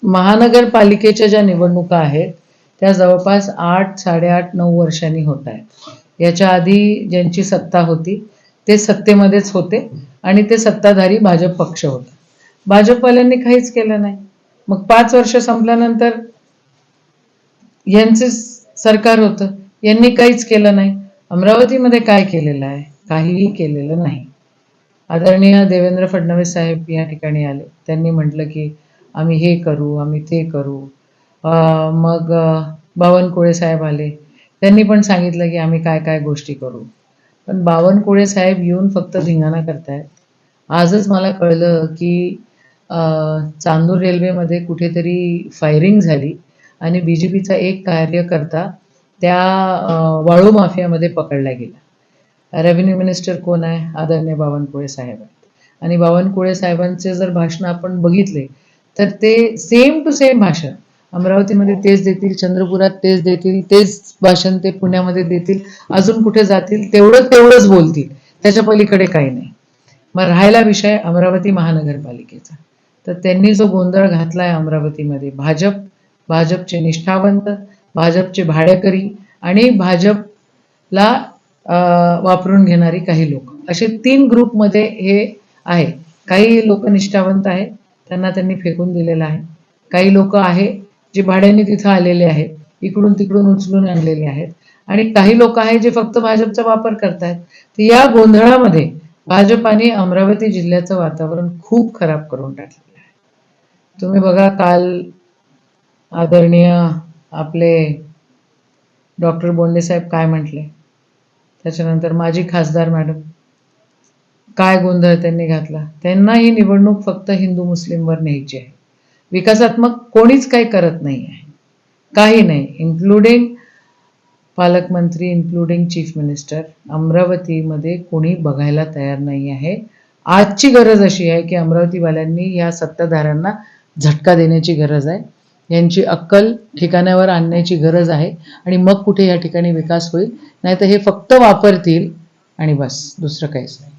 महानगरपालिकेच्या ज्या निवडणुका आहेत त्या जवळपास 8, 8.5, 9 वर्षांनी होत आहेत. याच्या आधी ज्यांची सत्ता होती ते सत्तेमध्येच होते आणि ते सत्ताधारी भाजप पक्ष होता. भाजपवाल्यांनी काहीच केलं नाही. मग 5 वर्ष संपल्यानंतर यांचे सरकार होतं, यांनी काहीच केलं नाही. अमरावतीमध्ये काय केलेलं आहे? काहीही केलेलं नाही. आदरणीय देवेंद्र फडणवीस साहेब या ठिकाणी आले. त्यांनी म्हटलं की आम्ही हे करू, आम्ही ते करू. मग बावनकुळे साहेब आले. त्यांनी पण सांगितलं की आम्ही काय काय गोष्टी करू. पण बावनकुळे साहेब येऊन फक्त धिंगाणा करतायत. आजच मला कळलं की चांदूर रेल्वेमध्ये कुठेतरी फायरिंग झाली आणि BJPचा एक कार्यकर्ता त्या वाळू माफियामध्ये पकडला गेला. रेव्हेन्यू मिनिस्टर कोण आहे? आदरणीय बावनकुळे साहेब आहेत. आणि बावनकुळे साहेबांचे जर भाषण आपण बघितले तर ते सेम टू सेम भाषण अमरावतीमध्ये तेच देतील, चंद्रपुरात तेच देतील, तेच भाषण ते पुण्यामध्ये देतील, अजून कुठे जातील तेवढंच बोलतील, त्याच्या पलीकडे काही नाही. मग राहिला विषय अमरावती महानगरपालिकेचा, तर त्यांनी जो गोंधळ घातलाय अमरावतीमध्ये, भाजपचे निष्ठावंत, भाजपचे भाडेकरी आणि भाजपला वापरून घेणारी काही लोक, असे 3 ग्रुपमध्ये हे आहे. काही लोक निष्ठावंत आहेत, त्यांना त्यांनी फेकून दिलेलं आहे. काही लोक आहे जे भाड्याने तिथं आलेले आहेत, इकडून तिकडून उचलून आणलेले आहेत. आणि काही लोक आहेत जे फक्त भाजपचा वापर करतायत. तर या गोंधळामध्ये भाजपाने अमरावती जिल्ह्याचं वातावरण खूप खराब करून टाकलेलं आहे. तुम्ही बघा, काल आदरणीय आपले डॉक्टर बोंडे साहेब काय म्हटले, त्याच्यानंतर माजी खासदार मॅडम, काय गोंधळ त्यांनी घातला. त्यांना ही निवडणूक फक्त हिंदू मुस्लिमवर न्यायची आहे. विकासात्मक कोणीच काही करत नाही आहे, काही नाही. इन्क्लुडिंग पालकमंत्री, इन्क्लुडिंग चीफ मिनिस्टर, अमरावतीमध्ये कोणी बघायला तयार नाही आहे. आजची गरज अशी आहे की अमरावतीवाल्यांनी या सत्ताधाऱ्यांना झटका देण्याची गरज आहे. यांची अक्कल ठिकाणावर आणण्याची गरज आहे आणि मग कुठे या ठिकाणी विकास होईल. नाहीतर हे फक्त वापरतील आणि बस, दुसरं काहीच नाही.